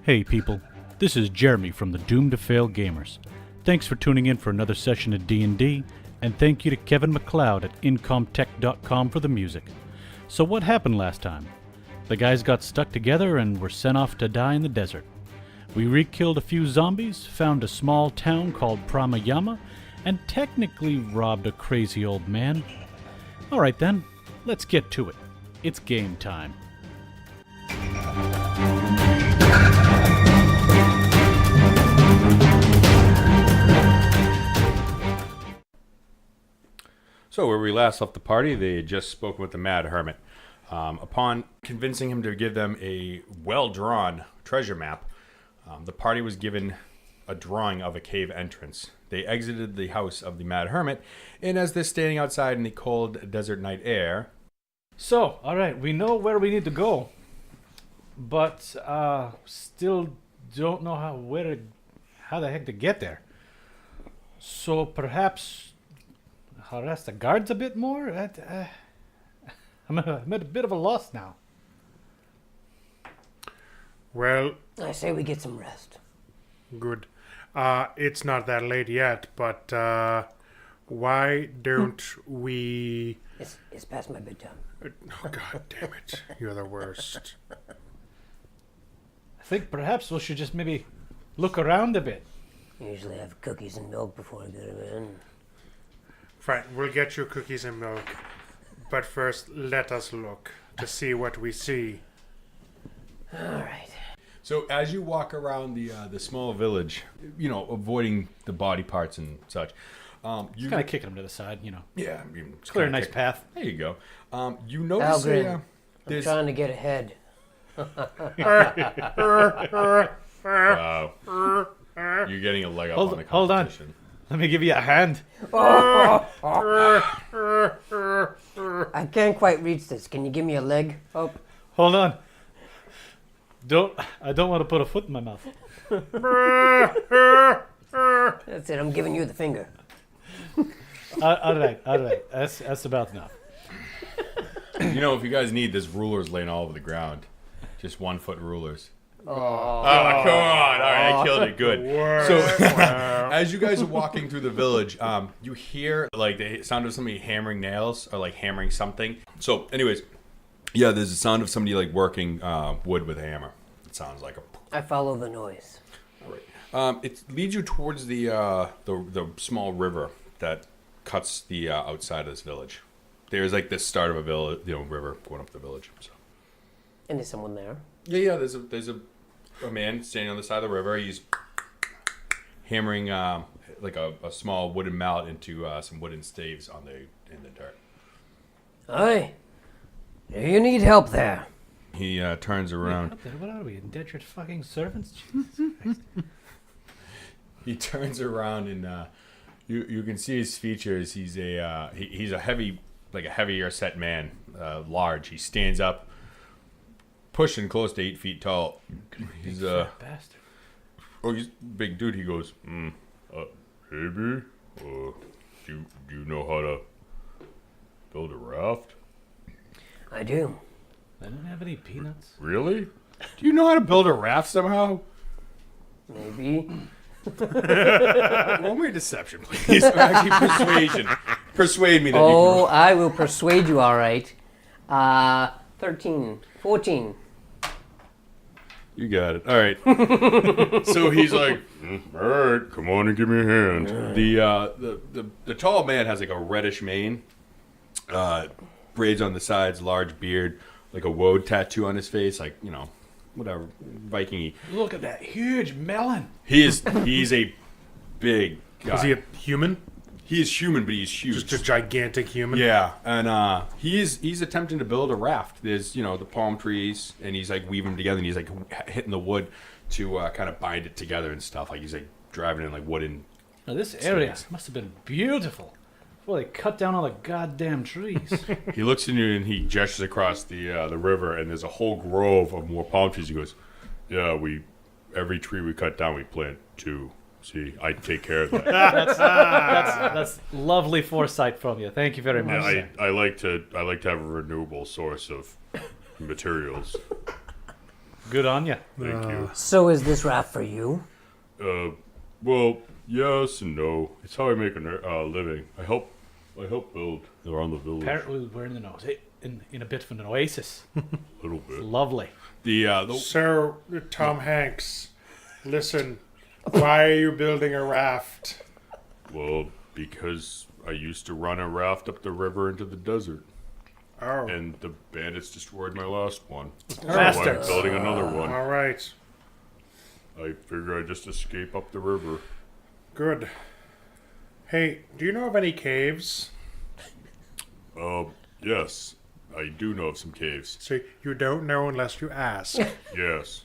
Hey people, this is Jeremy from the Doomed to Fail Gamers. Thanks for tuning in for another session of D&D, and thank you to Kevin MacLeod at Incomtech.com for the music. So what happened last time? The guys got stuck together and were sent off to die in the desert. We re-killed a few zombies, found a small town called Pramayama, and technically robbed a crazy old man. Alright then, let's get to it. It's game time. So where we last left the party, they had just spoken with the Mad Hermit. Upon convincing him to give them a well-drawn treasure map, the party was given a drawing of a cave entrance. They exited the house of the Mad Hermit, and as they're standing outside in the cold desert night air... So, alright, we know where we need to go, but still don't know how the heck to get there. So perhaps harass the guards a bit more? I'm at a bit of a loss now. Well, I say we get some rest. good. It's not that late yet, but why don't we... It's past my bedtime. Oh, God damn it. You're the worst. I think perhaps we should just maybe look around a bit. I usually have cookies and milk before I go to bed. Fine, we'll get you cookies and milk. But first, let us look to see what we see. All right. So as you walk around the small village, you know, avoiding the body parts and such, you Kind of kicking them to the side, you know. yeah, I mean, it's Clear a kinda nice kick- path. There you go. You notice Algren, I'm there's trying to get ahead. wow, you're getting a leg up on the Hold on. competition. Let me give you a hand. I can't quite reach this. Can you give me a leg up? Hold on. I don't want to put a foot in my mouth. That's it. I'm giving you the finger. All right. That's about enough. You know, if you guys need, there's rulers laying all over the ground. Just 1 foot rulers. Oh, Oh, come on. All right, I killed it. Good. So, as you guys are walking through the village, you hear, like, the sound of somebody hammering nails or, like, hammering something. So, anyways, yeah, there's the sound of somebody, like, working wood with a hammer. It sounds like a... I follow the noise. It leads you towards the small river that cuts the outside of this village. There's, like, the start of a village, river going up the village. So. And is someone there? Yeah. There's a man standing on the side of the river. He's hammering like a small wooden mallet into some wooden staves in the dirt. Aye. Do you need help there? He turns around. What are we, indentured fucking servants? Jesus Christ. He turns around and you can see his features. He's a heavier set man, large. He stands up, pushing close to 8 feet tall. He's Fat bastard. he's a big dude. He goes, hey B, do you know how to build a raft? I do. I don't have any peanuts. Really? Do you know how to build a raft somehow? Maybe. Roll me a deception, please. Actually, persuasion. Persuade me that Oh, I will persuade you, all right. 13, 14. you got it. All right. So he's like, all right, come on and give me a hand. The tall man has like a reddish mane, braids on the sides, large beard, like a woad tattoo on his face, like, whatever, Viking-y. Look at that huge melon. He's a big guy. Is he a human? He is human, but he's huge. Just a gigantic human? Yeah, and he's attempting to build a raft. There's the palm trees, and he's like weaving them together, and he's like hitting the wood to kind of bind it together and stuff. Like he's like driving in like wooden. Now this area must have been beautiful. Well, they cut down all the goddamn trees. He looks at you and he gestures across the river, and there's a whole grove of more palm trees. He goes, "Yeah, every tree we cut down, we plant 2. See, I take care of that." That's lovely foresight from you. Thank you very much. Yeah, I like to have a renewable source of materials. Good on you. Thank you. So is this raft for you? Well, yes and no. It's how I make a living. I help build around the village Apparently we're in the nose. In a bit of an oasis. a little bit. Lovely. The Sir Tom Hanks, listen. Why are you building a raft? well, because I used to run a raft up the river into the desert, Oh, and the bandits destroyed my last one. So Bastards. I'm building another one. all right. I figure I just escape up the river. Good. Hey, do you know of any caves? Yes, I do know of some caves. So you don't know unless you ask. Yes.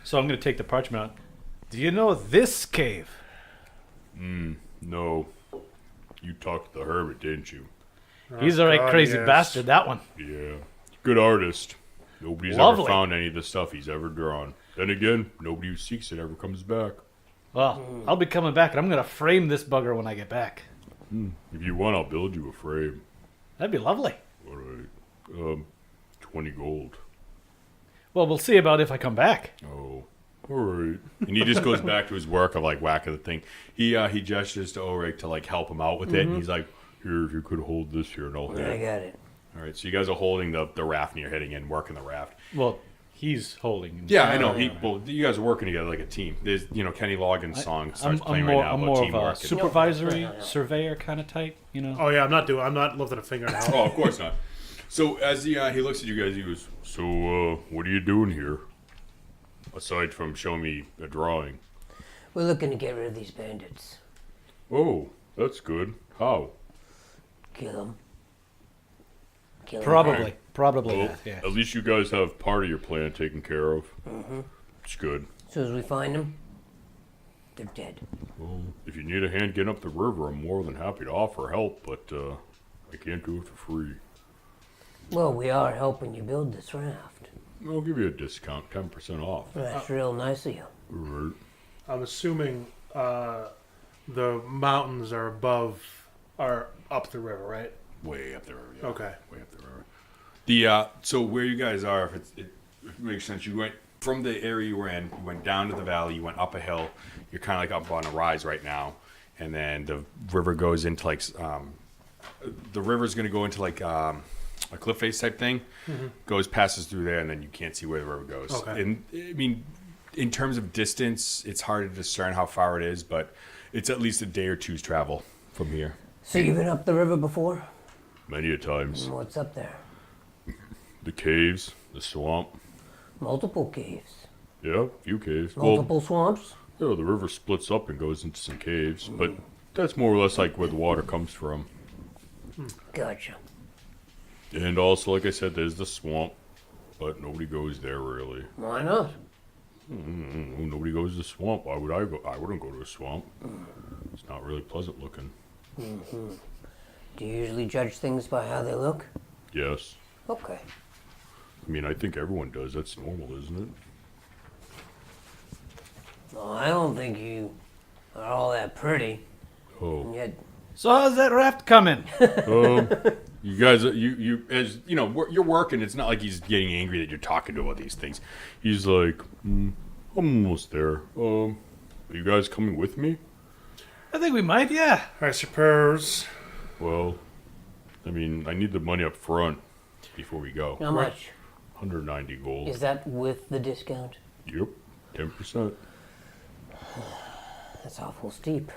So I'm going to take the parchment out. Do you know this cave? No. You talked to the hermit, didn't you? He's a right God, crazy yes. bastard, that one. Yeah. Good artist. Nobody's Lovely. ever found any of the stuff he's ever drawn. Then again, nobody who seeks it ever comes back. Well, I'll be coming back, and I'm going to frame this bugger when I get back. If you want, I'll build you a frame. That'd be lovely. All right. 20 gold. Well, we'll see about if I come back. Oh. All right. And he just goes back to his work of like whacking the thing. He gestures to Ulrich to like help him out with it, and he's like, "Here, if you could hold this here, and I'll hit I it." got it. All right. So you guys are holding the raft, and you're hitting it and working the raft. Well, he's holding. Yeah, I know. Well, you guys are working together like a team. There's, Kenny Loggins' song starts playing more, right now I'm about more of a teamwork. supervisory surveyor kind of type, you know? Oh yeah, I'm not lifting a finger now. Oh, of course not. So as he looks at you guys, he goes, "So, what are you doing here? Aside from showing me a drawing." We're looking to get rid of these bandits. Oh, that's good. How? Kill them. Kill 'em. Probably Well, that, yeah. at least you guys have part of your plan taken care of. It's good. As soon as we find them, they're dead. Well, if you need a hand getting up the river, I'm more than happy to offer help, but I can't do it for free. Well, we are helping you build this raft. I'll give you a discount, 10% off. That's real nice of you. All right. I'm assuming the mountains are up the river, right? Way up the river. Yeah. Okay. Way up the river. So where you guys are, if it makes sense, you went from the area you were in, you went down to the valley, you went up a hill. You're kind of like up on a rise right now, and then the river goes into like the river's going to go into like a cliff face type thing. Passes through there, and then you can't see where the river goes. Okay. And I mean, in terms of distance, it's hard to discern how far it is, but it's at least a day or two's travel from here. So you've been up the river before? Many a times. And what's up there? The caves, the swamp. Multiple caves. Yeah, a few caves. Multiple swamps? Well, the river splits up and goes into some caves, but that's more or less like where the water comes from. Gotcha. And also, like I said, there's the swamp, but nobody goes there really. Why not? Nobody goes to the swamp. Why would I go? I wouldn't go to a swamp. It's not really pleasant looking. Do you usually judge things by how they look? Yes. Okay. I mean, I think everyone does. That's normal, isn't it? Well, I don't think you are all that pretty. Oh. And yet, So how's that raft coming? You guys, you as you know, you're working. It's not like he's getting angry that you're talking to about these things. He's like, I'm almost there. Are you guys coming with me? I think we might, yeah. I suppose. Well, I mean, I need the money up front before we go. how much? 190 gold. Is that with the discount? Yep, 10%. That's awful steep.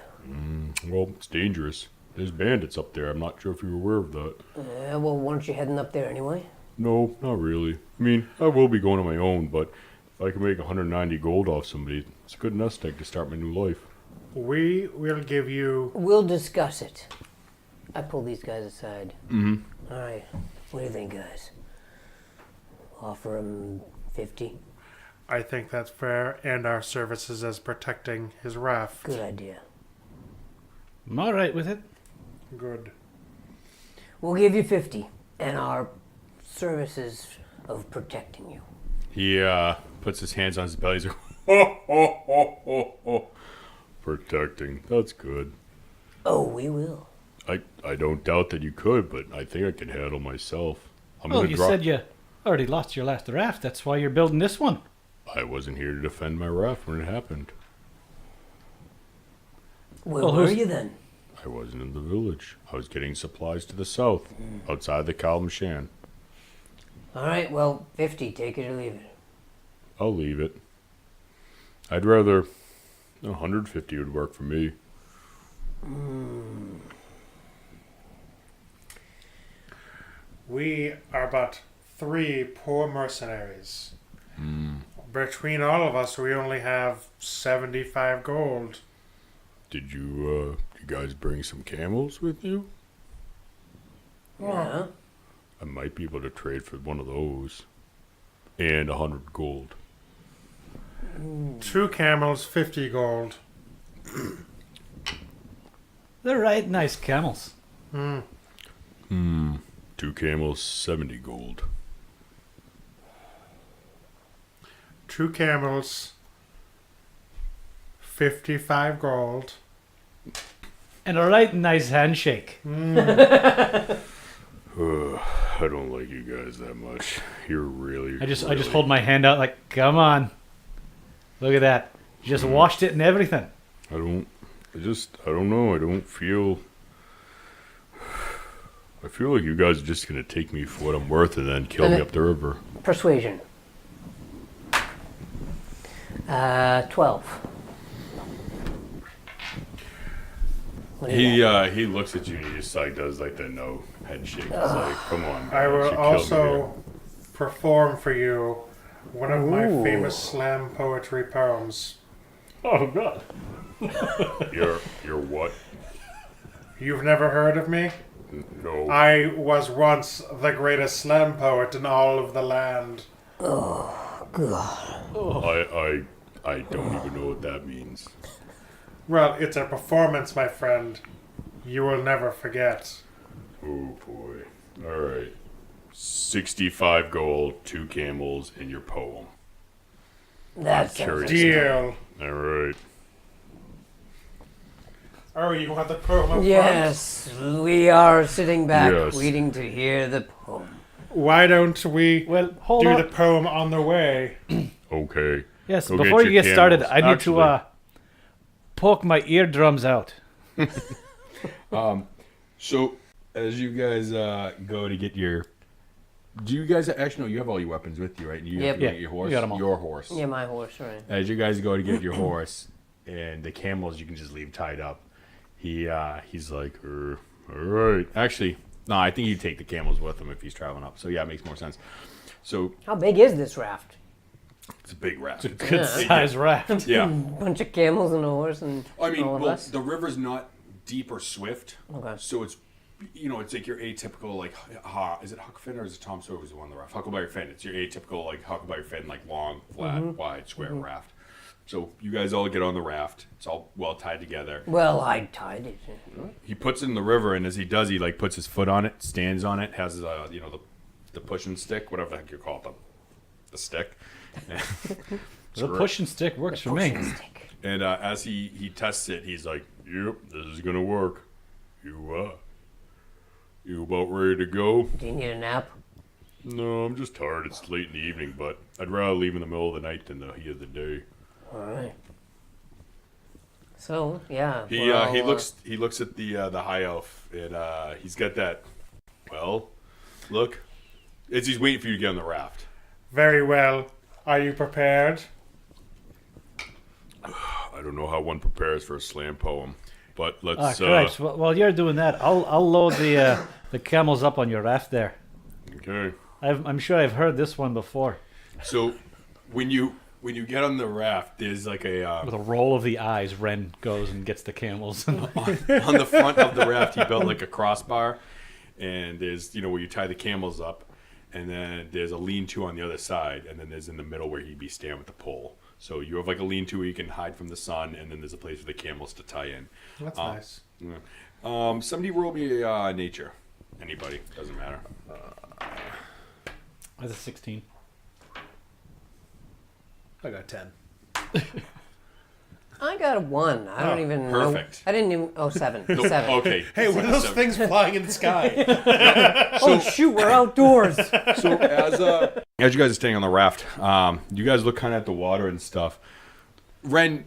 Well, it's dangerous. There's bandits up there. I'm not sure if you're aware of that. Well, weren't you heading up there anyway? No, not really. I mean, I will be going on my own, but if I can make 190 gold off somebody, it's a good nest egg to start my new life. We will give you. We'll discuss it. I pull these guys aside. All right. What do you think, guys? Offer him 50? I think that's fair, and our services as protecting his raft. Good idea. I'm all right with it. Good. We'll give you 50 and our services of protecting you. He puts his hands on his belly. He's like, ho. Protecting. That's good. Oh, we will. I don't doubt that you could, but I think I can handle myself. I'm Well, gonna you drop. said you Already lost your last raft. That's why you're building this one. I wasn't here to defend my raft when it happened. Where Well, were who's- you then? I wasn't in the village. I was getting supplies to the south, outside the Kalimshan. All right, well, 50. Take it or leave it. I'll leave it. I'd rather 150 would work for me. We are but 3 poor mercenaries. Between all of us, we only have 75 gold. Did you guys bring some camels with you? Yeah. I might be able to trade for one of those. And 100 gold. 2 camels, 50 gold. They're right nice camels. 2 camels, 70 gold. 2 camels, 55 gold. And a right nice handshake. I don't like you guys that much. You're really. I just hold my hand out like, come on. Look at that. You just washed it and everything. I don't know. I don't feel. I feel like you guys are just gonna take me for what I'm worth and then kill me up the river. Persuasion. 12. What do you got? He looks at you and he just like does like the no head shake. He's like, come on. I man, will you killed me also perform for you one of my Ooh. famous slam poetry poems. Oh, God. here. You're what? You've never heard of me? No. I was once the greatest slam poet in all of the land. I don't even know what that means. Well, it's a performance, my friend. You will never forget. Oh boy. All right. 65 gold, 2 camels, and your poem. That's curious. Deal. All right. Oh, you want the poem up front? Yes, we are sitting back Yes. waiting to hear the poem. Why don't we Well, hold do on. the poem on the way? Okay. Yes, Go before get you your get started, camels. I need Actually- to poke my eardrums out. So, as you guys go to get your, do you guys actually know you have all your weapons with you, right? You Yep. have to Yeah, get your horse. you got 'em all. Your horse. Yeah, my horse, right. As you guys go to get your horse, and the camels you can just leave tied up. He's like, all right. Actually, no, I think you take the camels with him if he's traveling up. So yeah, it makes more sense. So How big is this raft? it's a big raft. Good size raft. Yeah. Bunch of camels and a horse and I mean, all of well, us? the river's not deep or swift. Okay. So it's, it's like your atypical, like, is it Huckfin or is it Tom Sawyer who's the one on the raft? Huckleberry Finn. It's your atypical, like, Huckleberry Finn, like, long, flat, wide, square raft. So you guys all get on the raft. It's all well tied together. Well, I tied it. He puts it in the river, and as he does, he, like, puts his foot on it, stands on it, has, the pushing stick, whatever the heck you call it, the stick. The push and stick works for me. Stick. And as he tests it, he's like, "Yep, this is gonna work. You about ready to go?" Do you need a nap? No, I'm just tired. It's late in the evening, but I'd rather leave in the middle of the night than the heat of the day. All right. So yeah. He we're all, he looks at the high elf, and he's got that. Well, look, he's waiting for you to get on the raft. Very well. Are you prepared? I don't know how one prepares for a slam poem, but let's. Christ. While you're doing that, I'll load the camels up on your raft there. Okay. I'm sure I've heard this one before. So, when you get on the raft, there's like a With a roll of the eyes, Ren goes and gets the camels. on the front of the raft. He built like a crossbar, and there's where you tie the camels up, and then there's a lean-to on the other side, and then there's in the middle where he'd be standing with the pole. So you have like a lean-to where you can hide from the sun, and then there's a place for the camels to tie in. That's nice. Yeah. Somebody roll me nature. Anybody, doesn't matter. That's a 16. I got 10. I got a 1. I don't even know. perfect. I didn't even. Oh, 7. No, 7. okay. Hey, what are those things flying in the sky? Oh shoot, we're outdoors. So as you guys are staying on the raft, you guys look kind of at the water and stuff. Ren,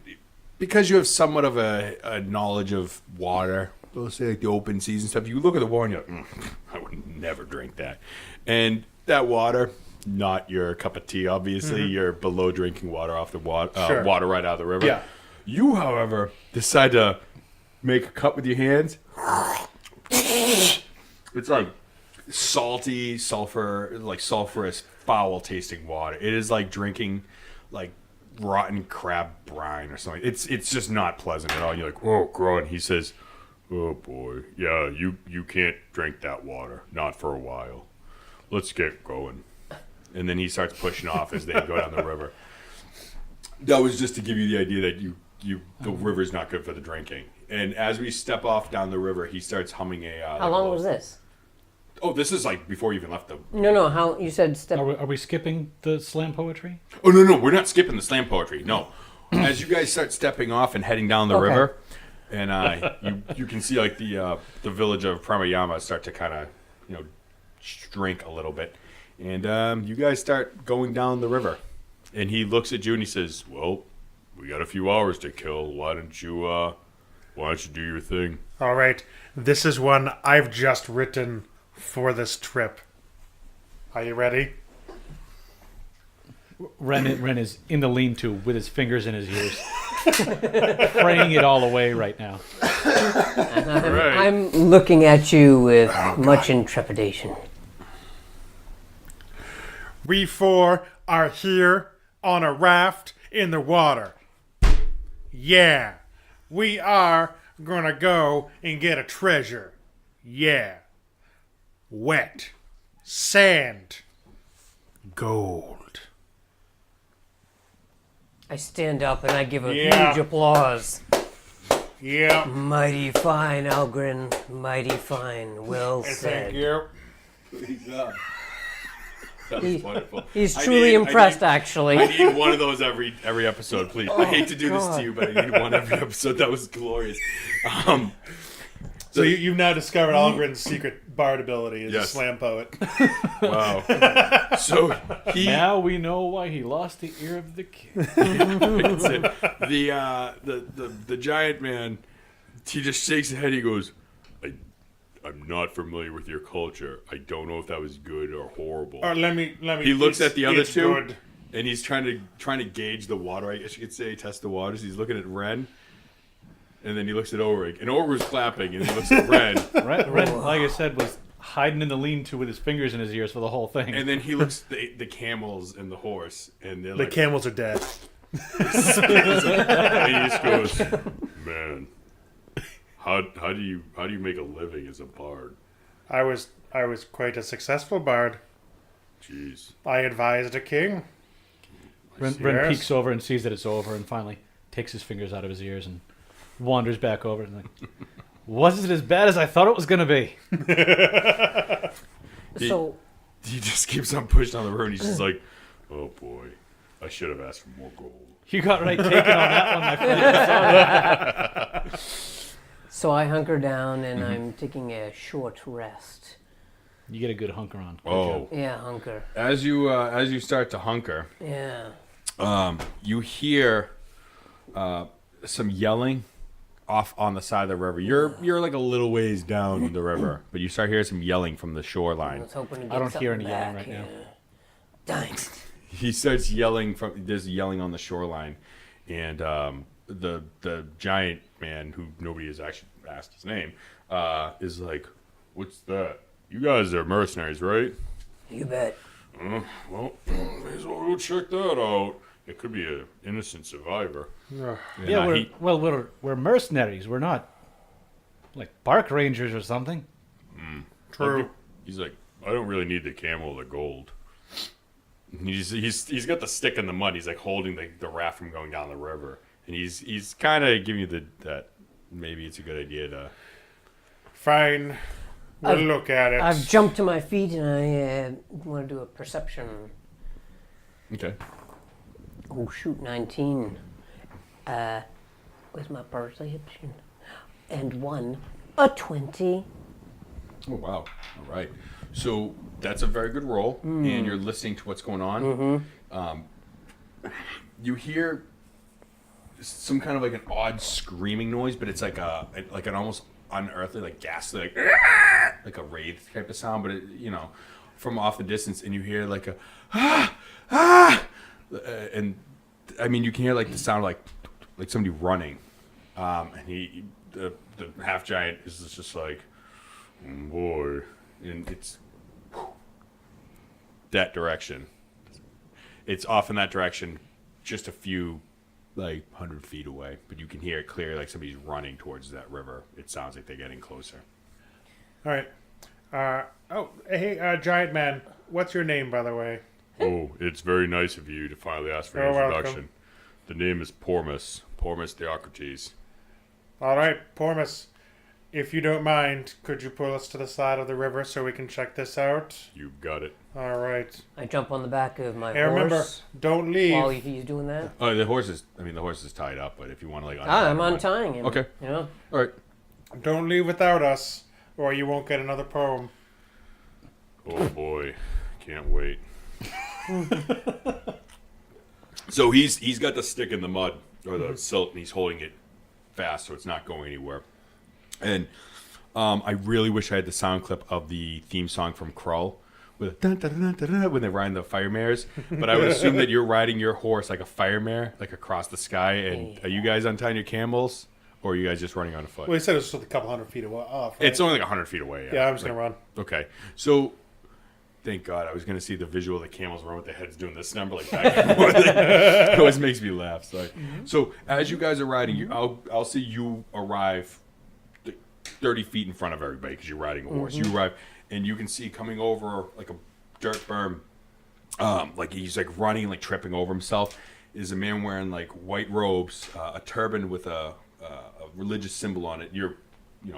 because you have somewhat of a knowledge of water, let's say like the open seas and stuff, you look at the water and you're like, I would never drink that. And that water, not your cup of tea, obviously. You're below drinking water off the water, Sure. water right out of the river. Yeah. You, however, decide to make a cup with your hands. It's like salty, sulfurous, foul-tasting water. It is like drinking like rotten crab brine or something. It's just not pleasant at all. You're like, oh, God. He says, oh, boy. Yeah, you can't drink that water. Not for a while. Let's get going. And then he starts pushing off as they go down the river. That was just to give you the idea that the river's not good for the drinking. And as we step off down the river, he starts humming a... How long was this? Oh, this is like before you even left the... No. How you said step? Are we skipping the slam poetry? Oh, no, we're not skipping the slam poetry. No. As you guys start stepping off and heading down the Okay. river, and you can see like the village of Pramayama start to kind of, shrink a little bit. And you guys start going down the river. And he looks at you and he says, well, we got a few hours to kill. Why don't you do your thing? All right, this is one I've just written for this trip. Are you ready? Ren is in the lean-to with his fingers in his ears, praying it all away right now. I'm looking at you with much intrepidation. We four are here on a raft in the water. Yeah, we are gonna go and get a treasure. Yeah. Wet. Sand. Gold. I stand up and I give a Yeah. huge applause. Yeah. Mighty fine, Algren. Mighty fine. Well said. Thank you. That was wonderful. He's truly impressed, actually. I need one of those every episode, please. I hate to do this God. to you, but I need one every episode. That was glorious. So you've now discovered Algren's secret bard ability as a Yes. slam poet. Wow. So he Now we know why he lost the ear of the kid. That's it. The giant man, he just shakes his head. He goes, I'm not familiar with your culture. I don't know if that was good or horrible. Let me. He looks at the other it's two, good. and he's trying to gauge the water. I guess you could say test the waters. He's looking at Ren, and then he looks at Ulrich, and Ulrich's clapping, and he looks at Ren, Ren, like I said, was hiding in the lean-to with his fingers in his ears for the whole thing. and then he looks at the camels and the horse, and they're The like, camels are dead. and he just goes, man, how do you make a living as a bard? I was quite a successful bard. Jeez. I advised a king. Ren Yes. peeks over and sees that it's over, and finally takes his fingers out of his ears and wanders back over and like, was it as bad as I thought it was going to be? So, He just keeps on pushing on the road. He's just like, oh boy, I should have asked for more gold. You got right taken on that one, my friend. so I hunker down and Mm-hmm. I'm taking a short rest. You get a good hunker on. Good Oh, job. Yeah, hunker. as you start to hunker, Yeah. you hear some yelling off on the side of the river. You're like a little ways down the river, but you start hearing some yelling from the I shoreline. was hoping to get I don't hear something any yelling back, right now. yeah. Dang. He starts yelling there's yelling on the shoreline, and the giant man who nobody has actually asked his name is like, what's that? You guys are mercenaries, right? You bet. Well, may as well go check that out. It could be an innocent survivor. Ugh. And, Yeah, he- we're mercenaries. We're not like bark rangers or something. True. He's like, I don't really need the camel or the gold. And he's got the stick in the mud. He's like holding the raft from going down the river, and he's kind of giving you that maybe it's a good idea to. Fine. We'll I've- look at it. I've jumped to my feet and I want to do a perception. Okay. Oh shoot, 19. Where's my perception? And 1, a 20. Oh, wow. All right. So that's a very good roll, and you're listening to what's going on. You hear some kind of like an odd screaming noise, but it's like an almost unearthly, like ghastly, like a wraith type of sound, but it, from off the distance, and you hear like a and I mean you can hear like the sound like somebody running, and the half giant is just like, boy, and it's that direction. It's off in that direction, just a few, like 100 feet away, but you can hear it clear, like somebody's running towards that river. It sounds like they're getting closer. All right. Hey, giant man. What's your name, by the way? Oh, it's very nice of you to finally ask for You're an introduction. welcome. The name is Pormus Theocrates. All right, Pormus. If you don't mind, could you pull us to the side of the river so we can check this out? You got it. All right. I jump on the back of my Hey, horse remember, don't leave. while he's doing that. Oh, the horse is tied up, but if you want to I'm untying him. Okay. You know? All right. Don't leave without us, or you won't get another poem. Oh boy, can't wait. So he's got the stick in the mud or the silt, and he's holding it fast so it's not going anywhere. And I really wish I had the sound clip of the theme song from Krull with dun, dun, dun, dun, dun, when they're riding the fire mares. But I would assume that you're riding your horse like a fire mare, like across the sky. And are you guys untying your camels, or are you guys just running on foot? Well, he said it was just a couple 100 feet off. Right? It's only like 100 feet away. Yeah, I'm just going to run. Okay, so thank God I was going to see the visual of the camels run with their heads doing this number like back and forth. It always makes me laugh. Sorry. So as you guys are riding, I'll see you arrive 30 feet in front of everybody because you're riding a horse. You arrive, and you can see coming over like a dirt berm, like he's like running, like tripping over himself, is a man wearing like white robes, a turban with a religious symbol on it. You're,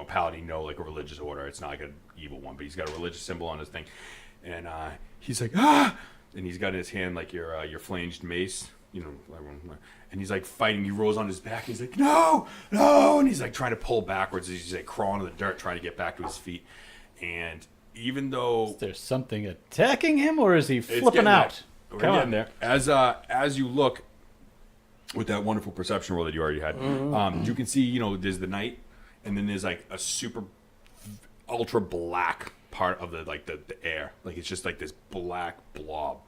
paladin, like a religious order. It's not like an evil one, but he's got a religious symbol on his thing. And he's like, ah! And he's got in his hand like your flanged mace, and he's like fighting. He rolls on his back. And he's like, no, no! And he's like trying to pull backwards. He's like crawling in the dirt, trying to get back to his feet. And even though Is there something attacking him, or is he it's flipping getting out? there. We're Come getting on. there. As you look with that wonderful perception roll that you already had, you can see there's the night, and then there's like a super ultra black part of the air. Like it's just like this black blob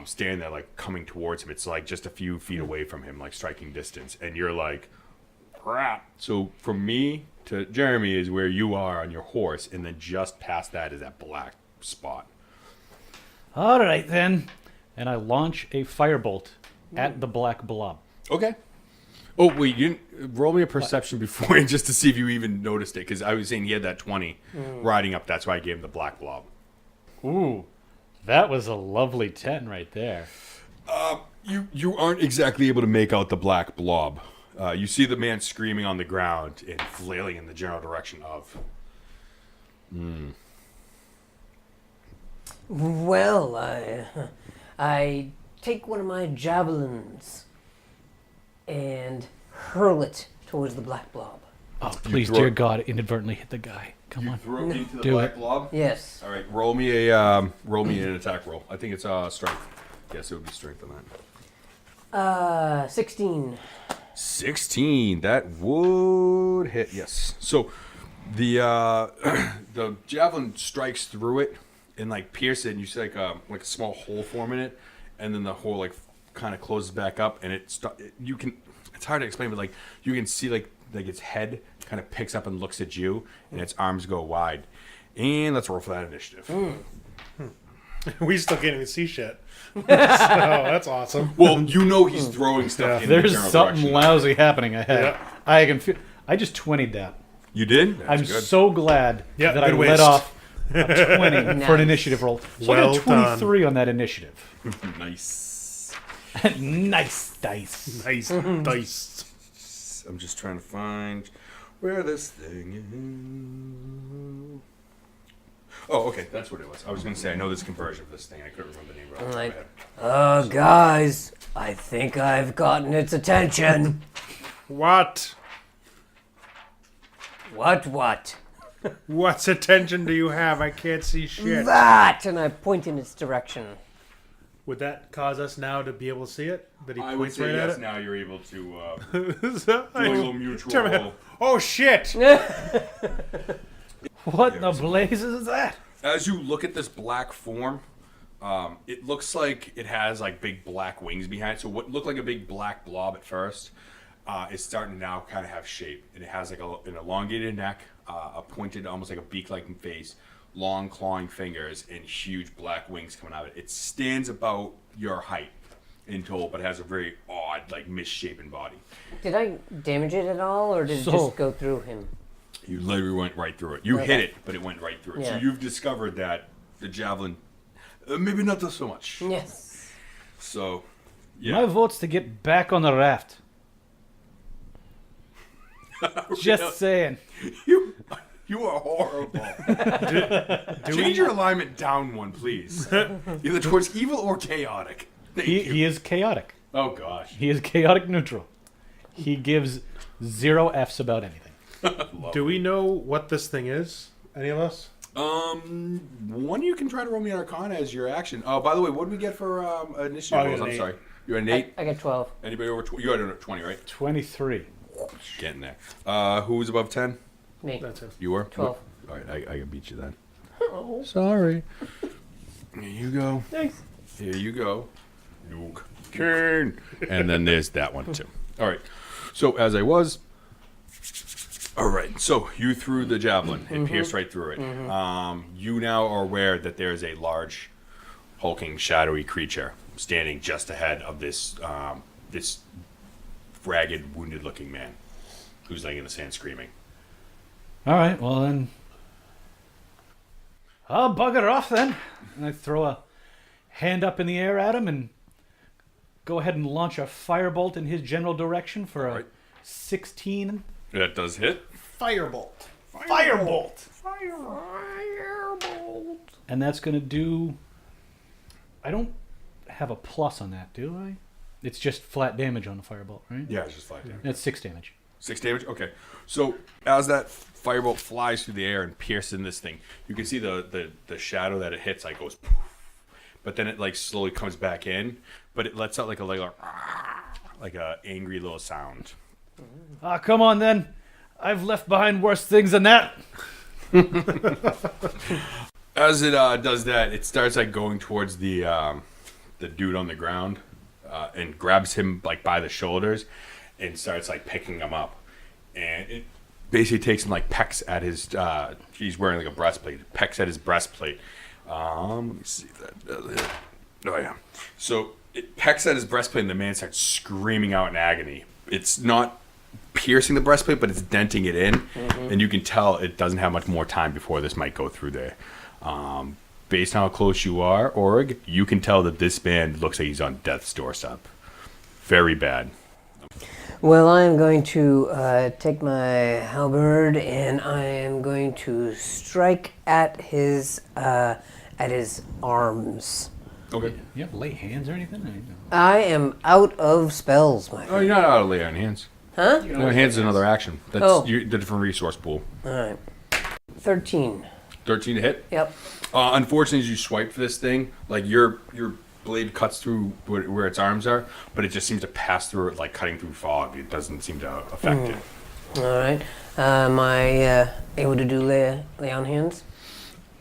standing there, like coming towards him. It's like just a few feet away from him, like striking distance, and you're like, crap. So from me to Jeremy is where you are on your horse, and then just past that is that black spot. All right, then. And I launch a firebolt at the black blob. Okay. Oh, wait, you didn't roll me a perception before just to see if you even noticed it, because I was saying he had that 20 riding up. That's why I gave him the black blob. Ooh, that was a lovely 10 right there. You aren't exactly able to make out the black blob. You see the man screaming on the ground and flailing in the general direction of. Well, I take one of my javelins and hurl it towards the black blob. Oh, please, throw dear it. God, inadvertently hit the guy. Come on. Throw it into the Do black it. blob? Yes. All right, roll me an attack roll. I think it's strength. Yes, it would be strength on that. 16. 16. That would hit. Yes. So the the javelin strikes through it and like pierces it, and you see like a small hole form in it, and then the hole like kind of closes back up, and it's hard to explain, but like you can see like its head kind of picks up and looks at you, and its arms go wide. And let's roll for that initiative. We still can't even see shit. So that's awesome. Well, he's throwing stuff in the There's general something direction. lousy happening ahead. Yeah. I can feel. I just 20'd that. You did? That's I'm good. so glad Yeah, that I good let waste. off a 20 for Nice. an initiative roll. So I Well got 23 on that initiative. Nice. Nice dice. Nice dice. I'm just trying to find where this thing is. Oh, okay, that's what it was. I was going to say, I know this conversion of this thing. I couldn't remember the name. Right off the top of my Like, head. guys, I think I've gotten its attention. What? What? What attention do you have? I can't see shit. That! And I point in its direction. Would that cause us now to be able to see it? That he I would points say right yes. at Now you're able to it? do a little mutual. Oh shit! What in the blazes is that? As you look at this black form, it looks like it has like big black wings behind it. So what looked like a big black blob at first is starting to now kind of have shape. And it has like an elongated neck, a pointed, almost like a beak-like face, long clawing fingers, and huge black wings coming out of it. It stands about your height in total, but has a very odd, like misshapen body. Did I damage it at all, or did it just go through him? You literally went right through it. You Okay. hit it, but it went right through it. So Yeah. you've discovered that the javelin, maybe not so much. Yes. So, My yeah. vote's to get back on the raft. Just saying. You are horrible. Change your alignment down one, please. Either towards evil or chaotic. Thank you. He is chaotic. Oh gosh. He is chaotic neutral. He gives 0 F's about anything. Do we know what this thing is? Any of us? One you can try to roll me an Arcana as your action. Oh, by the way, what did we get for initiative I got rolls? an I'm 8. sorry. You had an 8. I got 12. Anybody over 20? You had a 20, right? 23. Getting there. Who was above 10? Me. That's it. You were? 12. All right, I can beat you then. Sorry. Here you go. Thanks. Here you go. Luke Kane. And then there's that one too. All right. So as I was. All right. So you threw the javelin. It pierced right through it. You now are aware that there is a large, hulking, shadowy creature standing just ahead of this this ragged, wounded-looking man who's laying in the sand screaming. All right, well then, I'll bugger off then. And I throw a hand up in the air at him and go ahead and launch a firebolt in his general direction for a Right. 16. That does hit. Firebolt. Firebolt! And that's going to do... I don't have a plus on that, do I? It's just flat damage on the firebolt, right? Yeah, it's just flat damage. That's 6 damage. 6 damage? Okay. So as that firebolt flies through the air and pierces in this thing, you can see the shadow that it hits like goes poof. But then it like slowly comes back in, but it lets out like a angry little sound. Ah, come on then. I've left behind worse things than that. As it does that, it starts like going towards the dude on the ground and grabs him like by the shoulders and starts like picking him up. And it basically takes him like pecks at his he's wearing like a breastplate, pecks at his breastplate. Let me see if that does it. Oh yeah. So it pecks at his breastplate and the man starts screaming out in agony. It's not piercing the breastplate, but it's denting it in, and you can tell it doesn't have much more time before this might go through there. Based on how close you are, Orig, you can tell that this man looks like he's on death's doorstep. Very bad. Well, I am going to take my halberd and I am going to strike at his arms. Okay. You have lay hands or anything? I am out of spells, my Oh, friend. you're not out of lay on hands. Huh? No, hands is another action. That's Oh. the different resource pool. All right. 13. 13 to hit. Yep. Unfortunately, as you swipe for this thing, like your blade cuts through where its arms are, but it just seems to pass through it like cutting through fog. It doesn't seem to affect it. All right. Am I able to do lay on hands?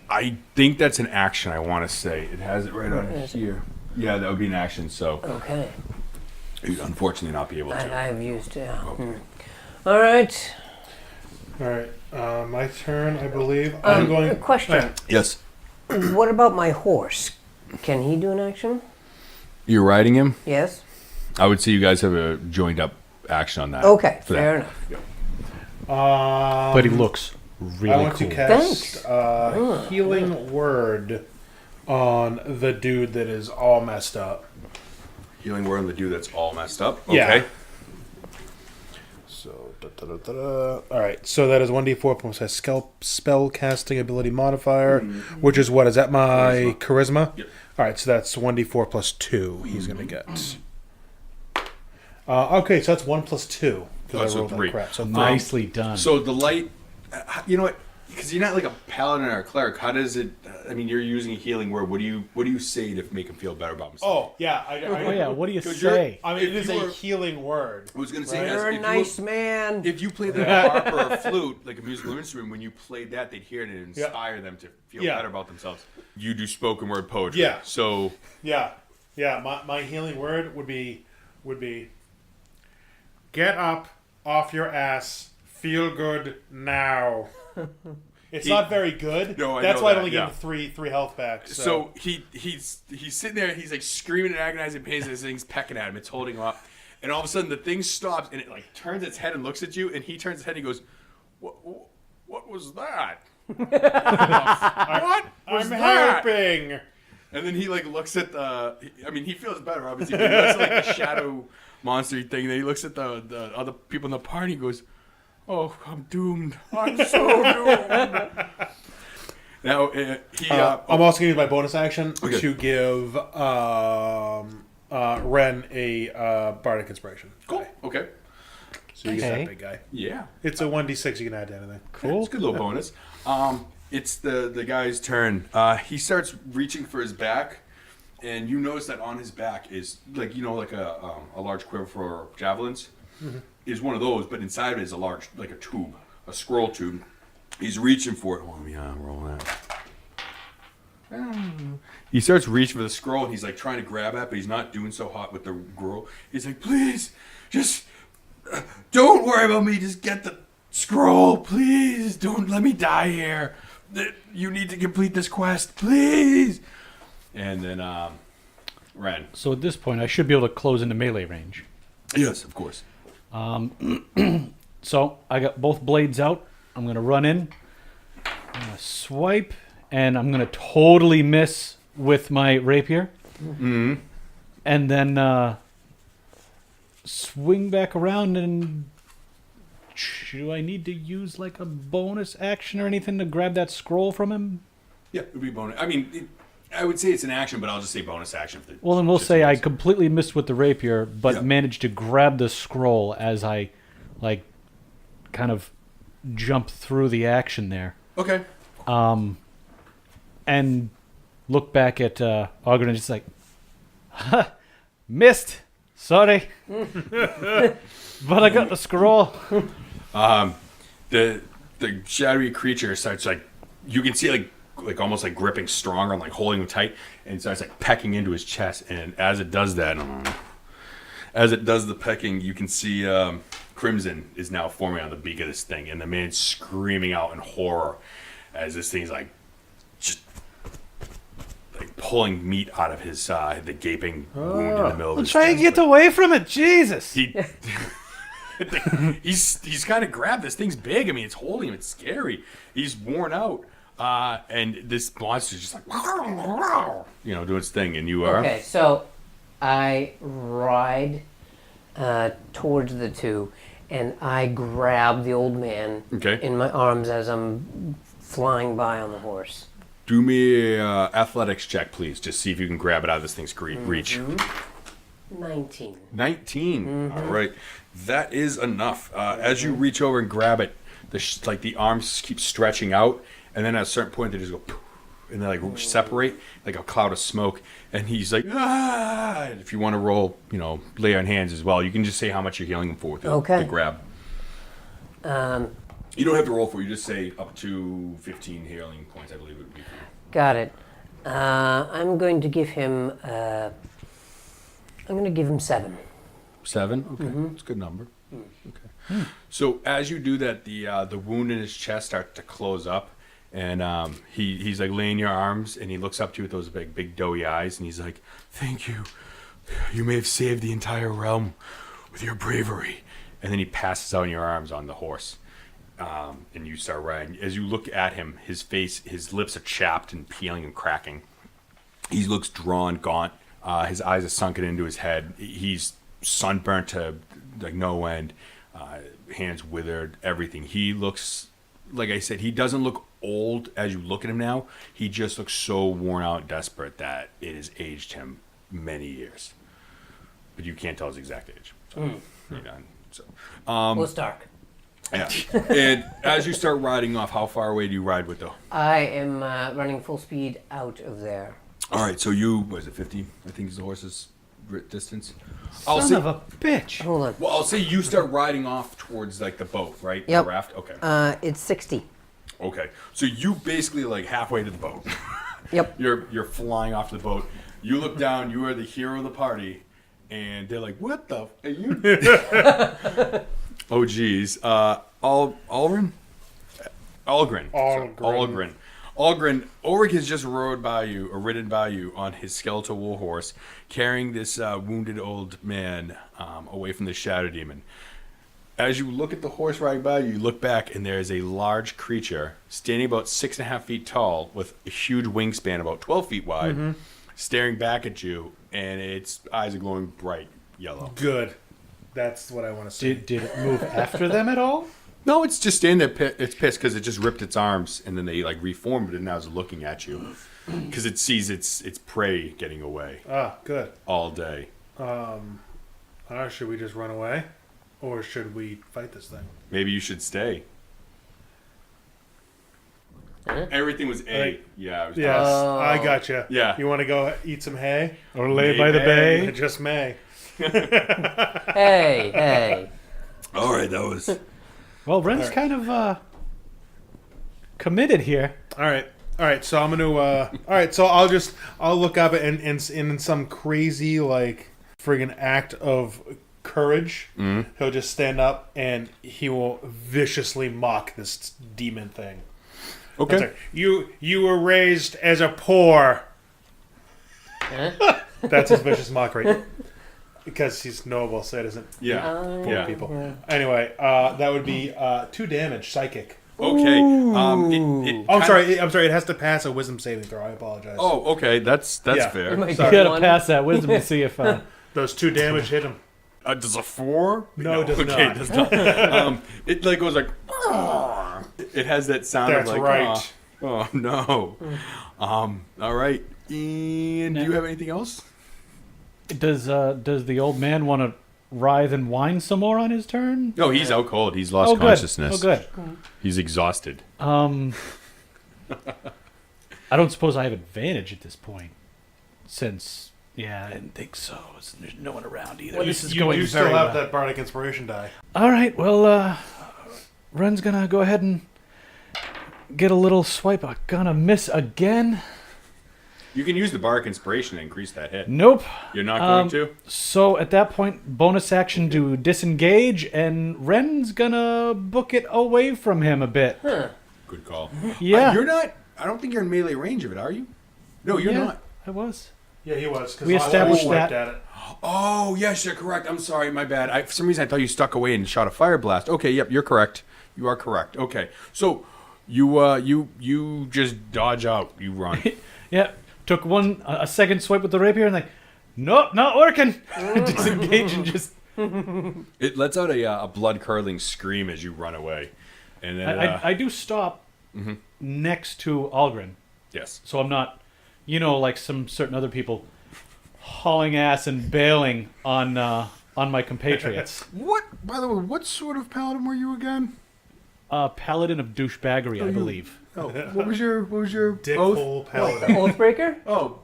I think that's an action. I want to say it has it right on Is it? here. Yeah, that would be an action. So Okay. you'd unfortunately not be able to. I have used it. Okay. All right. All right. My turn, I believe. I'm A going. question. Yes. What about my horse? Can he do an action? You're riding him. Yes. I would say you guys have a joined up action on that. Okay. for Fair that. enough. But he looks really I want cool. to cast Thanks. Healing Word on the dude that is all messed up. Healing word on the dude that's all messed up. Yeah. Okay. So, all right. So that is 1d4 plus a spell casting ability modifier, which is what? Is that my charisma? Yep. All right. So that's 1d4 plus 2 he's going to get. Okay. So that's 1 plus 2. because I so rolled 3. that crap. So Nicely done. So the light, you know what? Because you're not like a paladin or a cleric. How does it? I mean, you're using a healing word. What do you say to make him feel better about himself? Oh yeah, oh yeah, what do you 'Cause you're- say? I mean, it If is you a were- healing word. I was gonna say, You're as- a if nice you, man. if you played the harp or a flute, like a musical instrument, when you played that, they'd hear it and inspire them to feel Yeah. better about themselves. You do spoken word poetry. Yeah. So Yeah, yeah. My healing word would be get up off your ass, feel good now. It's not very good. No, I That's know why I that, only yeah. gave him three health back. So he's sitting there, he's like screaming in agonizing pain, and this thing's pecking at him, it's holding him up, and all of a sudden the thing stops and it like turns its head and looks at you, and he turns his head and he goes, what was that? What was I'm that? helping. And then he like looks at he feels better obviously, but he looks at like the shadow monster thing, then he looks at the other people in the party and goes, oh, I'm doomed. I'm so doomed. Now, I'm also going to use my bonus action Okay. to give Ren a bardic inspiration. Cool. Okay. So you get Okay. that big guy. Yeah. It's a 1d6 you can add to anything. It's a good little bonus. It's the guy's turn. He starts reaching for his back, and you notice that on his back is like a large quiver for javelins. Is one of those, but inside of it is a large like a tube, a scroll tube. He's reaching for it. Oh, let me roll that. He starts reaching for the scroll, and he's like trying to grab it, but he's not doing so hot with the scroll. He's like, please, just don't worry about me. Just get the scroll, please. Don't let me die here. You need to complete this quest, please. And then Ren. So at this point, I should be able to close into melee range. Yes, of course. So I got both blades out. I'm gonna run in, I'm gonna swipe, and I'm gonna totally miss with my rapier. Mm-hmm. And then swing back around. And do I need to use like a bonus action or anything to grab that scroll from him? Yeah, it would be bonus. I mean, I would say it's an action, but I'll just say bonus action. For the, Well, then we'll just say in I case. completely missed with the rapier, but Yeah. managed to grab the scroll as I, like, kind of jump through the action there. Okay. And look back at Ogren and just like, ha, missed. Sorry. But I got the scroll. The shadowy creature starts like, you can see like almost like gripping stronger and like holding him tight, and starts like pecking into his chest. And as it does that, as it does the pecking, you can see crimson is now forming on the beak of this thing, and the man's screaming out in horror as this thing's like just like pulling meat out of his the gaping wound in the middle of his Try and chest. get away from it. Jesus. He he's kind of grabbed this thing's big. I mean, it's holding him. It's scary. He's worn out, and this monster's just like doing its thing. And you are Okay, so I ride towards the two, and I grab the old man Okay. in my arms as I'm flying by on the horse. Do me a athletics check, please. Just see if you can grab it out of this thing's reach. 19. 19. All right, that is enough. As you reach over and grab it, the arms keep stretching out, and then at a certain point they just go, poof, and they like separate like a cloud of smoke. And he's like, ah! And if you want to roll, lay on hands as well, you can just say how much you're healing him for with Okay. the grab. You don't have to roll for it. You just say up to 15 healing points, I believe it would be. Got it. I'm going to give him. I'm going to give him 7. 7. Okay, that's a good number. Okay. So as you do that, the wound in his chest starts to close up, and he's like laying your arms, and he looks up to you with those big doughy eyes, and he's like, "Thank you. You may have saved the entire realm with your bravery." And then he passes out in your arms on the horse, and you start riding. As you look at him, his lips are chapped and peeling and cracking. He looks drawn, gaunt. His eyes are sunken into his head. He's sunburnt to like no end. Hands withered, everything. He looks, like I said, he doesn't look old as you look at him now. He just looks so worn out and desperate that it has aged him many years. But you can't tell his exact age. So, So, Well, it's dark. yeah. And as you start riding off, how far away do you ride with though? I am running full speed out of there. All right, so what is it, 50? I think is the horse's distance. Son of a bitch. Hold on. Well, I'll say you start riding off towards like the boat, right? Yep. The raft. Okay. It's 60. Okay. So you basically like halfway to the boat. Yep. You're flying off the boat. You look down. You are the hero of the party, and they're like, "What the? Are you?" Oh, geez. Algren. Algren, Ulrich has just ridden by you on his skeletal war horse, carrying this wounded old man away from the shadow demon. As you look at the horse riding by you, look back, and there is a large creature standing about 6.5 feet tall, with a huge wingspan about 12 feet wide, staring back at you, and its eyes are glowing bright yellow. Good. That's what I want to see. Did it move after them at all? No, it's just standing there. It's pissed because it just ripped its arms, and then they like reformed it, and now it's looking at you because it sees its prey getting away Ah, good. all day. Should we just run away? Or should we fight this thing? Maybe you should stay. Huh? Everything was A. Like- Yeah. It was Yes, Oh. I gotcha. Yeah. You want to go eat some hay? Or lay by the bay? Just may. Hey. All right, that was. Well, Ren's kind of committed here. All right. So I'm gonna. All right. So I'll look up and in some crazy like friggin' act of courage, he'll just stand up and he will viciously mock this demon thing. Okay. It's like, you were raised as a poor. Huh? That's his vicious mockery. Because he's noble citizen. Yeah. Yeah. People. Anyway, that would be 2 damage, psychic. Okay. I'm sorry. It has to pass a wisdom saving throw. I apologize. Oh, okay. That's Yeah. fair. Might Sorry. You gotta one. pass that wisdom to see if. Those 2 damage hit him. Does a 4? No, it does okay, not. It does not. It like goes like. It has that sound That's of like. right. Oh no. All right. And do you have anything else? Does the old man want to writhe and whine some more on his turn? No, he's out cold. He's lost Oh, good. consciousness. Oh, good. He's exhausted. I don't suppose I have advantage at this point, since I didn't think so. There's no one around either. Well, this is you going still very have well. that bardic inspiration die. All right. Well, Ren's gonna go ahead and get a little swipe. I'm gonna miss again. You can use the Bardic Inspiration to increase that hit. Nope. You're not going to? So at that point, bonus action to disengage, and Ren's gonna book it away from him a bit. Huh. Good call. Yeah. You're not. I don't think you're in melee range of it, are you? No, you're Yeah, not. I was. Yeah, he was. 'Cause We established I wiped that. At it. Oh, yes, you're correct. I'm sorry, my bad. For some reason, I thought you stuck away and shot a fire blast. Okay, yep, you're correct. You are correct. Okay, so you just dodge out. You run. Yeah. Took a second swipe with the rapier, and like, nope, not working. Disengage and just. It lets out a blood curdling scream as you run away, and then I do stop next to Algren, yes. so I'm not, like some certain other people, hauling ass and bailing on my compatriots. What? By the way, what sort of paladin were you again? Paladin of douchebaggery, I believe. Oh, what was your Dick oath? hole paladin. Oathbreaker? Oh,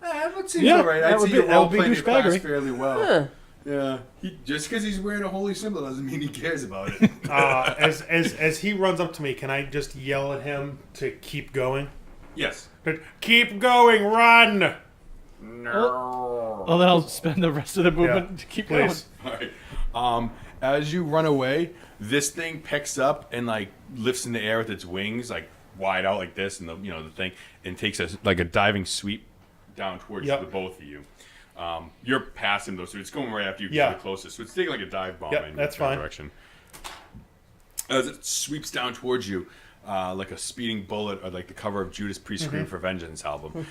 that seems Yeah, all right. that I'd would say be- you that would be role-played your class douchebaggery. fairly well. Huh. Yeah, just because he's wearing a holy symbol doesn't mean he cares about it. As he runs up to me, can I just yell at him to keep going? Yes. Keep going, run! Well, then I'll spend the rest of the movement to keep Please. All right. As you run away, this thing picks up and like lifts in the air with its wings, like wide out like this, and the thing, and takes a diving sweep down towards Yep. the both of you. You're past him though, so it's going right after you Yeah. get the closest. So it's taking like a dive bomb Yep, in that's your fine. direction. As it sweeps down towards you, like a speeding bullet, or like the cover of Judas Priest Mm-hmm. "Scream for Vengeance" album,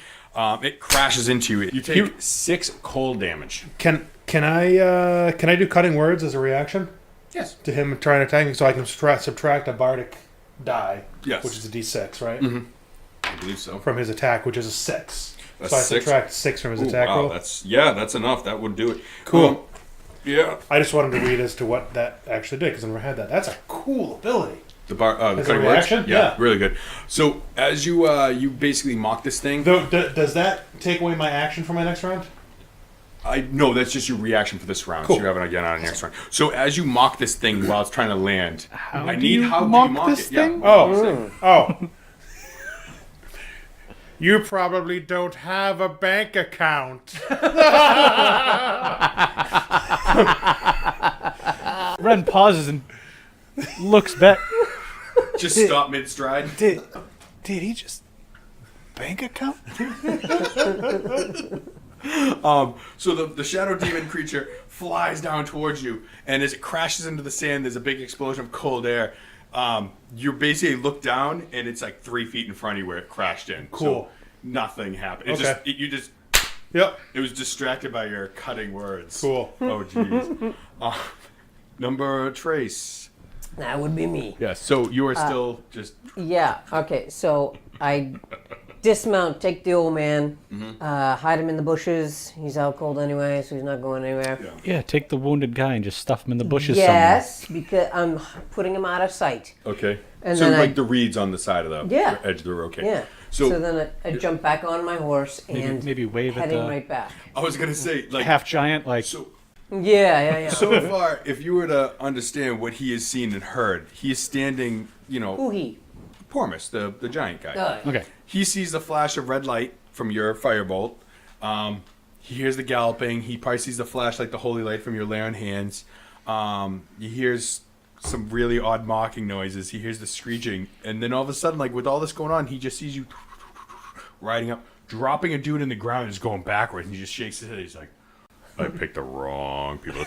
it crashes into you. You take 6 cold damage. Can I do cutting words as a reaction Yes. to him trying to attack me, so I can subtract a bardic die, Yes. which is a d6, right, I believe so. from his attack, which is a 6. A So I 6? subtract 6 from his Ooh, attack wow, roll. that's enough. That would do it. Cool. Yeah. I just wanted to read as to what that actually did because I never had that. That's a cool ability. The the As a cutting reaction? words? Yeah. Really good. So as you you basically mock this thing. Though, does that take away my action for my next round? No, that's just your reaction for this round. Cool. So you're having again on the next round. So as you mock this thing while it's trying to land, How I do need you how mock do you mock this it? thing? Yeah. Oh. You probably don't have a bank account. Ren pauses and looks back. Just stop mid stride. Did he just bank account? So the shadow demon creature flies down towards you, and as it crashes into the sand, there's a big explosion of cold air. You basically look down, and it's like 3 feet in front of you where it crashed in. Cool. So nothing happened. It Okay. Yep. It was distracted by your cutting words. Cool. Oh jeez. Number trace. That would be me. Yes. So you are still just. Yeah. Okay. So I dismount, take the old man, hide him in the bushes. He's out cold anyway, so he's not going anywhere. Yeah. Yeah, take the wounded guy and just stuff him in the bushes Yes, because I'm putting him out of sight. Okay. And so then like I- the reeds on the side of the Yeah. edge of the road. Okay. Yeah. So, So then I jump back on my horse Maybe- and maybe wave at heading the- right back. I was gonna say like Half giant, like so. Yeah. So far, if you were to understand what he has seen and heard, he is standing, Who he? Pormus, the giant guy. okay. He sees the flash of red light from your firebolt. He hears the galloping. He probably sees the flash like the holy light from your lay on hands. He hears some really odd mocking noises. He hears the screeching. And then all of a sudden, like with all this going on, he just sees you riding up, dropping a dude in the ground and just going backwards. And he just shakes his head. He's like, I picked the wrong people.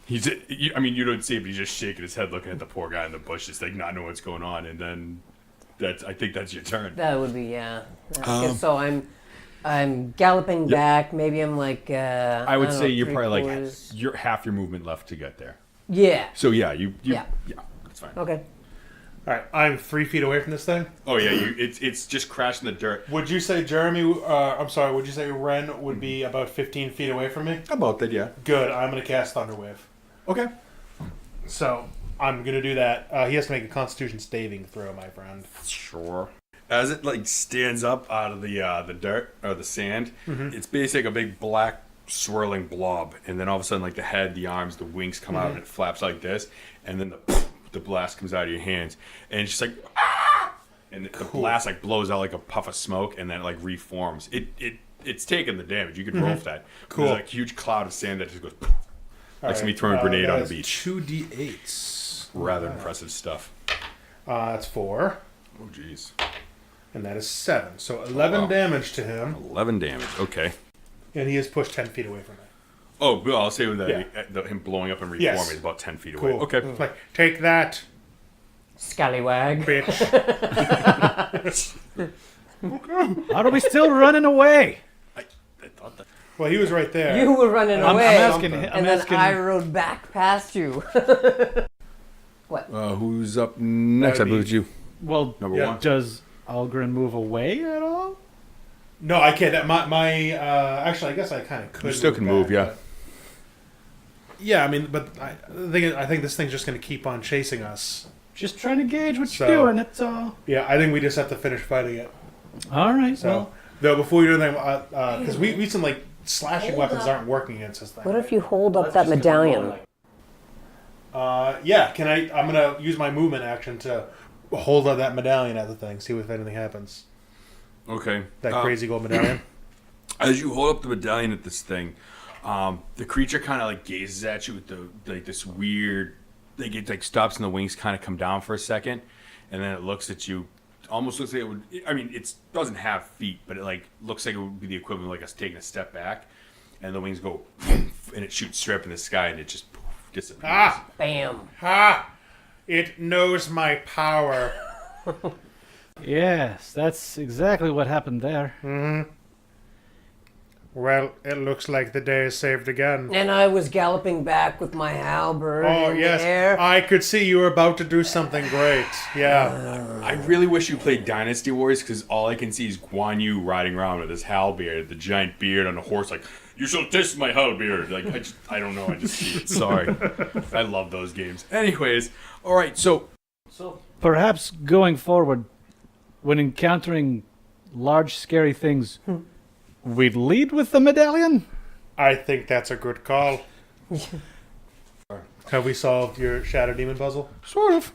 You don't see it, but he's just shaking his head, looking at the poor guy in the bushes, like not knowing what's going on. And then I think that's your turn. That would be yeah. So I'm galloping back. Maybe I'm like. I would don't say know, you're probably three-quarters. like you're half your movement left to get there. Yeah. So yeah, you Yeah. that's fine. Okay. All right, I'm 3 feet away from this thing. Oh yeah, it's just crashed in the dirt. Would you say Jeremy? Would you say Ren would be about 15 feet away from me? About that, yeah. Good. I'm gonna cast Thunderwave. Okay. So I'm gonna do that. He has to make a Constitution saving throw, my friend. Sure. As it like stands up out of the dirt or the sand, it's basically a big black swirling blob, and then all of a sudden, like the head, the arms, the wings come out, and it flaps like this, and then the blast comes out of your hands, and it's just like, ah! And the blast like blows out like a puff of smoke, and then it like reforms. It's taking the damage. You could roll for that. Cool. There's like a huge cloud of sand that just goes. All Like somebody right, throwing a grenade on the that is beach. 2d8s. Rather impressive stuff. That's 4, Oh jeez. and that is 7. So 11 wow. damage to him, 11 damage. Okay. and he is pushed 10 feet away from me. Oh, well, I'll say with Yeah. him blowing up and reforming Yes. is about 10 feet Cool. away. Okay. Like, take that, Scallywag. bitch. How are we still running away? I thought that. Well, he was right there. You were running I'm away. asking. something. I'm and then asking. I rode back past you. Who's up next? I That'd be- believe it's you. Well, Number Yeah. one. does Algren move away at all? No, I can't. Actually, I guess I kind of could. You still can move, back, yeah. but- Yeah, I mean, but I think this thing's just going to keep on chasing us. Just trying to gauge what So- you're doing. That's all. Yeah, I think we just have to finish fighting it. All right. So, Well, though, before we do anything, because we some like slashing weapons aren't working against this thing. What if you hold up that medallion? Yeah, can I? I'm gonna use my movement action to hold up that medallion at the thing, see if anything happens. Okay. That crazy gold medallion. As you hold up the medallion at this thing, the creature kind of like gazes at you with this weird. Like it like stops and the wings kind of come down for a second, and then it looks at you. Almost looks like it would. I mean, it doesn't have feet, but it like looks like it would be the equivalent of like us taking a step back, and the wings go, and it shoots straight up in the sky, and it just disappears. Ah, Bam. ha! It knows my power. yes, that's exactly what happened there. Well, it looks like the day is saved again. And I was galloping back with my halberd Oh in yes, the air. I could see you were about to do something great. Yeah. I really wish you played Dynasty Wars because all I can see is Guan Yu riding around with his halberd, the giant beard on a horse, like You shall taste my halberd. Like I don't know. I just see it. Sorry. I love those games. Anyways, all right. So Perhaps going forward, when encountering large, scary things, we'd lead with the medallion? I think that's a good call. Have we solved your Shadow Demon puzzle? sort of.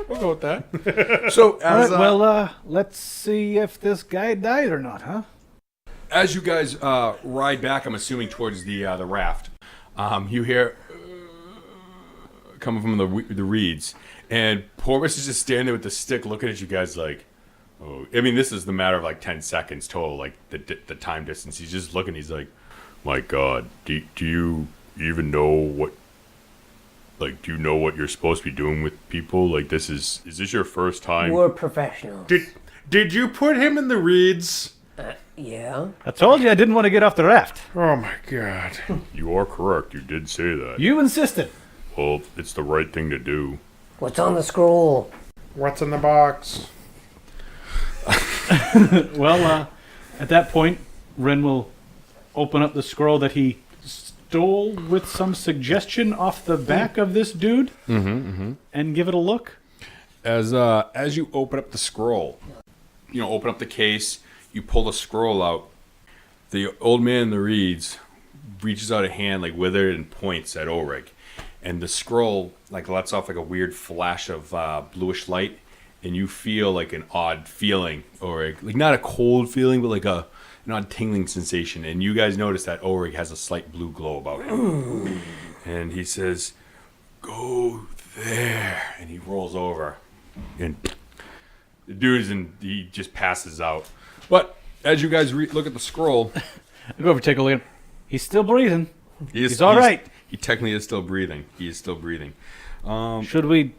We'll go with that. So All as right, well, let's see if this guy died or not, huh? as you guys ride back, I'm assuming towards the raft, you hear coming from the reeds, and Porpoise is just standing there with the stick, looking at you guys like, oh. I mean, this is the matter of like 10 seconds total, like the time distance. He's just looking. He's like, my God, do you even know what? Like, do you know what you're supposed to be doing with people? Like, is this your first time? We're professionals. Did you put him in the reeds? Yeah. I told you I didn't want to get off the raft. Oh my God. You are correct. You did say that. You insisted. Well, it's the right thing to do. What's on the scroll? What's in the box? Well, at that point, Ren will open up the scroll that he stole with some suggestion off the back of this dude and give it a look. As you open up the scroll, open up the case, you pull the scroll out. The old man in the reeds reaches out a hand, like withered, and points at Ulrich. And the scroll like lets off like a weird flash of bluish light, and you feel like an odd feeling, or like not a cold feeling, but like an odd tingling sensation. And you guys notice that Ulrich has a slight blue glow about him. And he says, "Go there," and he rolls over, and the dude he just passes out. But as you guys look at the scroll, I go over take a look at him. He's still breathing. he's all right. He technically is still breathing. He is still breathing. Should we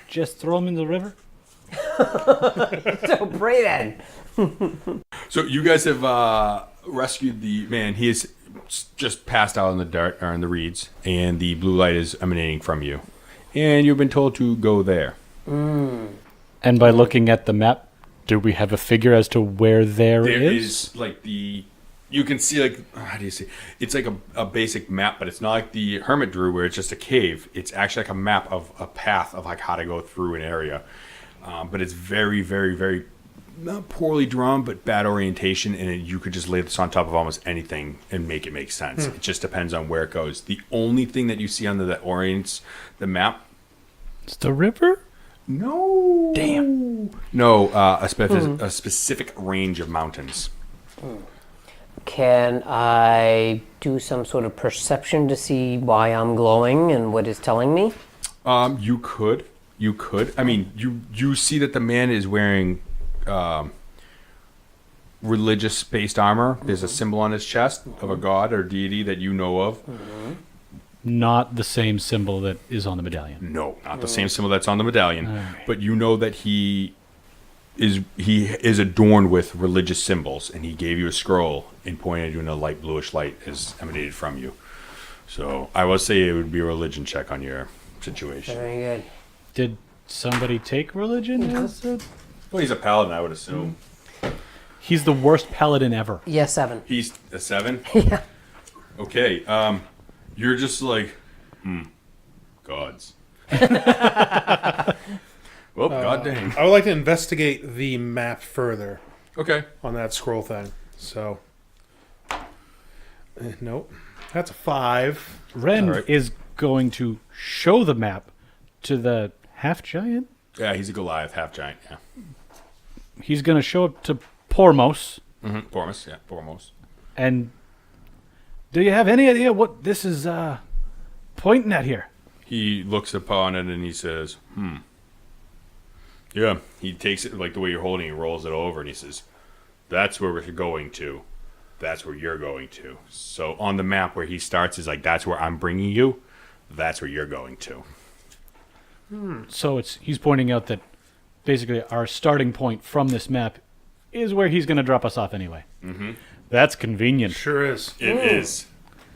just throw him in the river? So pray then. So you guys have rescued the man. He is just passed out in the dirt or in the reeds, and the blue light is emanating from you. And you've been told to go there. And by looking at the map, do we have a figure as to where There is? is like you can see like, how do you see? It's like a basic map, but it's not like the Hermit drew where it's just a cave. It's actually like a map of a path of like how to go through an area. But it's very, very, very not poorly drawn, but bad orientation, and you could just lay this on top of almost anything and make it make sense. It just depends on where it goes. The only thing that you see under that orients the map. It's the river? No. Damn. No, a specific range of mountains. Can I do some sort of perception to see why I'm glowing and what it's telling me? You could. I mean, you see that the man is wearing religious-based armor. There's a symbol on his chest of a god or deity that you know of. Not the same symbol that is on the medallion. No, not the same symbol that's on the medallion, Alright. but you know that he is adorned with religious symbols, and he gave you a scroll and pointed you in a light bluish light is emanated from you. So I will say it would be a religion check on your situation. Very good. Did somebody take religion? Well, he's a paladin, I would assume. He's the worst paladin ever. Yeah, 7. He's a 7? Yeah. Okay, you're just like, gods. Well, god dang. I would like to investigate the map further Okay. on that scroll thing. So, nope. That's a 5. Ren Alright. is going to show the map to the half giant. Yeah, he's a Goliath, half giant, yeah. He's going to show it to Pormos. Foremost. And do you have any idea what this is pointing at here? He looks upon it and he says, Yeah, he takes it like the way you're holding it, he rolls it over, and he says, "That's where we're going to. That's where you're going to." So on the map where he starts is like, that's where I'm bringing you. That's where you're going to. So he's pointing out that basically our starting point from this map is where he's going to drop us off anyway. Mm-hmm. That's convenient. Sure is. It is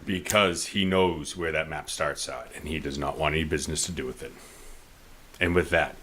because he knows where that map starts out, and he does not want any business to do with it. And with that,